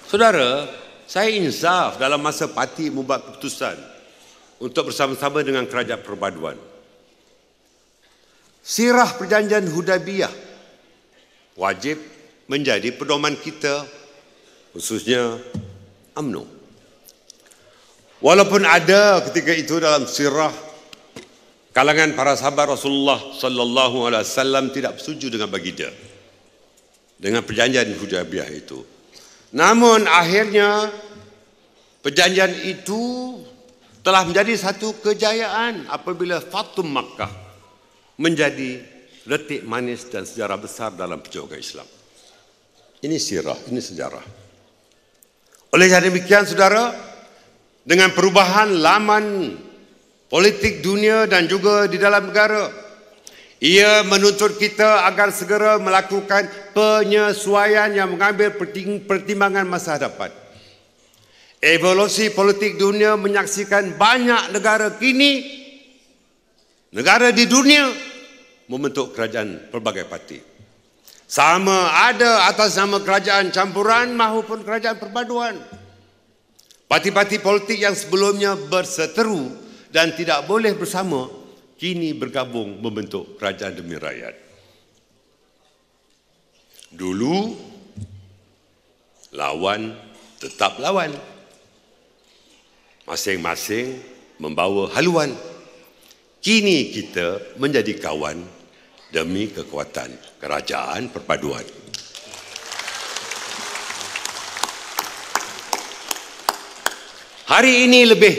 Saudara, saya insaf dalam masa parti membuat keputusan untuk bersama-sama dengan Kerajaan Perpaduan. Sirah Perjanjian Hudaibiyah wajib menjadi pedoman kita, khususnya UMNO. Walaupun ada ketika itu dalam sirah kalangan para sahabat Rasulullah sallallahu alaihi wasallam tidak setuju dengan baginda dengan perjanjian Hudaibiyah itu. Namun akhirnya perjanjian itu telah menjadi satu kejayaan apabila Fatum Makkah menjadi detik manis dan sejarah besar dalam perjuangan Islam. Ini sirah, ini sejarah. Oleh karena demikian, saudara, dengan perubahan laman politik dunia dan juga di dalam negara, ia menuntut kita agar segera melakukan penyesuaian yang mengambil pertimbangan masa hadapan. Evolusi politik dunia menyaksikan banyak negara kini, negara di dunia membentuk kerajaan pelbagai parti. Sama ada atas nama kerajaan campuran maupun kerajaan perpaduan. Parti-parti politik yang sebelumnya berseteru dan tidak boleh bersama, kini bergabung membentuk kerajaan demi rakyat. Dulu, lawan tetap lawan. Masing-masing membawa haluan. Kini kita menjadi kawan demi kekuatan kerajaan perpaduan. Hari ini lebih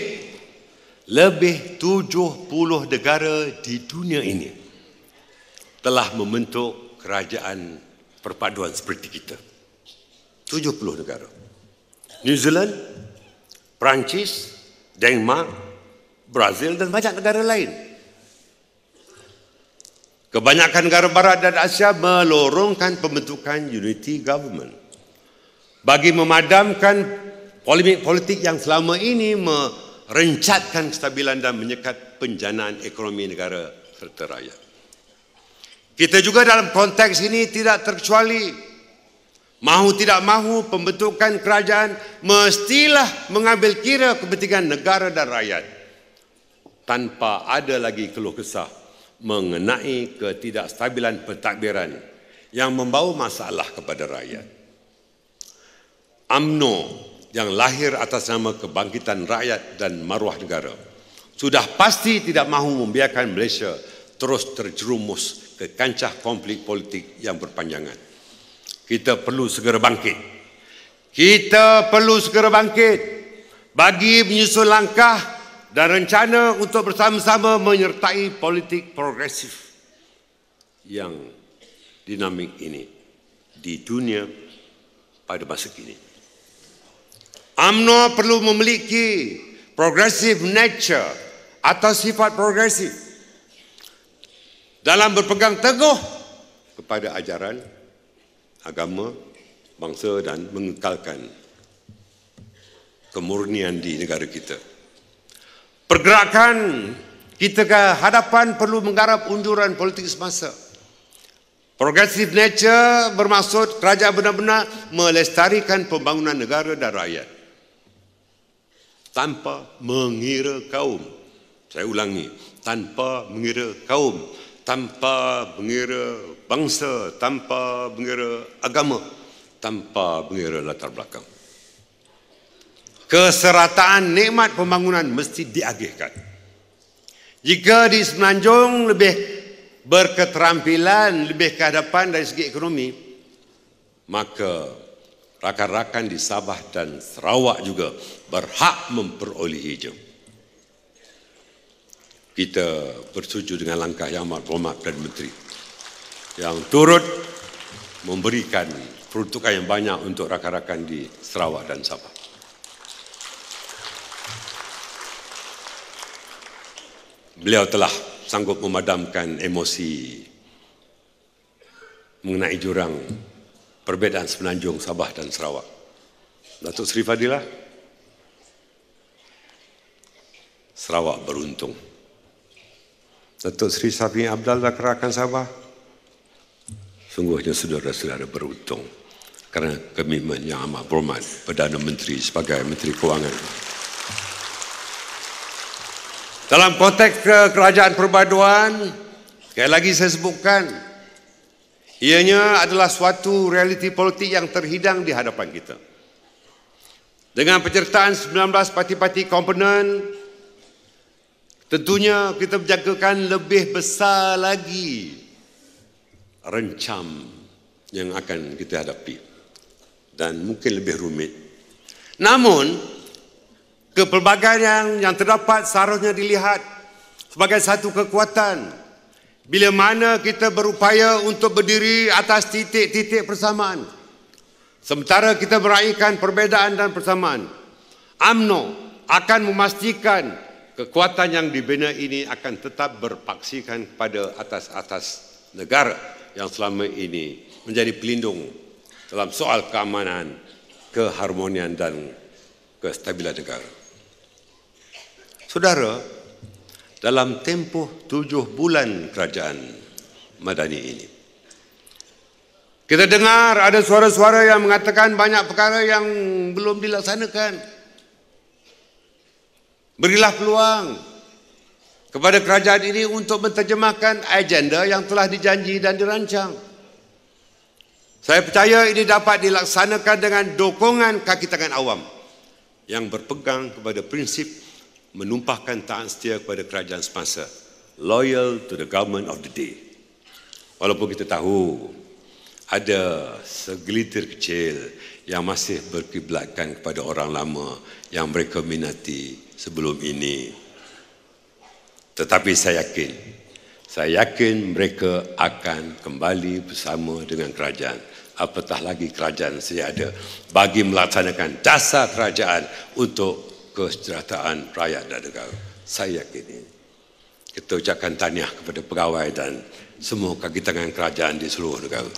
70 negara di dunia ini telah membentuk kerajaan perpaduan seperti kita. 70 negara. New Zealand, Perancis, Denmark, Brazil dan banyak negara lain. Kebanyakan negara barat dan Asia melorongkan pembentukan unity government bagi memadamkan polemik politik yang selama ini merencatkan kestabilan dan menyekat penjanaan ekonomi negara serta rakyat. Kita juga dalam konteks ini tidak terkecuali. Mahu tidak mahu pembentukan kerajaan mestilah mengambil kira kepentingan negara dan rakyat tanpa ada lagi keluh kesah mengenai ketidakstabilan pentadbiran yang membawa masalah kepada rakyat. UMNO yang lahir atas nama kebangkitan rakyat dan maruah negara sudah pasti tidak mahu membiarkan Malaysia terus terjerumus ke kancah konflik politik yang berpanjangan. Kita perlu segera bangkit. Kita perlu segera bangkit bagi menyusun langkah dan rencana untuk bersama-sama menyertai politik progresif yang dinamik ini di dunia pada masa kini. UMNO perlu memiliki progressive nature atau sifat progresif dalam berpegang teguh kepada ajaran agama, bangsa dan mengekalkan kemurnian di negara kita. Pergerakan kita ke hadapan perlu menggarap unjuran politik semasa. Progressive nature bermaksud kerajaan benar-benar melestarikan pembangunan negara dan rakyat tanpa mengira kaum. Saya ulangi, tanpa mengira kaum, tanpa mengira bangsa, tanpa mengira agama, tanpa mengira latar belakang. Keserataan nikmat pembangunan mesti diagihkan. Jika di Semenanjung lebih berketerampilan, lebih ke hadapan dari segi ekonomi, maka rakan-rakan di Sabah dan Sarawak juga berhak memperoleh hijau. Kita bersetuju dengan langkah Yang Amat Berhormat Perdana Menteri yang turut memberikan peruntukan yang banyak untuk rakan-rakan di Sarawak dan Sabah. Beliau telah sanggup memadamkan emosi mengenai jurang perbezaan Semenanjung, Sabah dan Sarawak. Datuk Seri Fadilah, Sarawak beruntung. Datuk Seri Safi Abdal rakan Sabah, sungguhnya saudara-saudara beruntung. kerana komitmen yang amat berhormat Perdana Menteri sebagai Menteri Kewangan. Dalam konteks kerajaan perpaduan, sekali lagi saya sebutkan, ianya adalah suatu realiti politik yang terhidang di hadapan kita. Dengan penyertaan 19 parti-parti komponen, tentunya kita menjangkakan lebih besar lagi rencam yang akan kita hadapi dan mungkin lebih rumit. Namun, kepelbagaian yang terdapat seharusnya dilihat sebagai satu kekuatan bila mana kita berupaya untuk berdiri atas titik-titik persamaan. Sementara kita meraihkan perbezaan dan persamaan, UMNO akan memastikan kekuatan yang dibina ini akan tetap berpaksikan pada atas negara yang selama ini menjadi pelindung dalam soal keamanan, keharmonian dan kestabilan negara. Saudara, dalam tempoh 7 bulan kerajaan Madani ini, kita dengar ada suara-suara yang mengatakan banyak perkara yang belum dilaksanakan. Berilah peluang kepada kerajaan ini untuk menterjemahkan agenda yang telah dijanji dan dirancang. Saya percaya ini dapat dilaksanakan dengan dukungan kaki tangan awam yang berpegang kepada prinsip menumpahkan taat setia kepada kerajaan semasa, loyal to the government of the day. Walaupun kita tahu ada segelintir kecil yang masih berkiblatkan kepada orang lama yang mereka minati sebelum ini. Tetapi saya yakin mereka akan kembali bersama dengan kerajaan. Apatah lagi kerajaan sedia bagi melaksanakan dasar kerajaan untuk kesejahteraan rakyat dan negara. Saya yakin ini. Kita ucapkan tahniah kepada pegawai dan semua kaki tangan kerajaan di seluruh negara.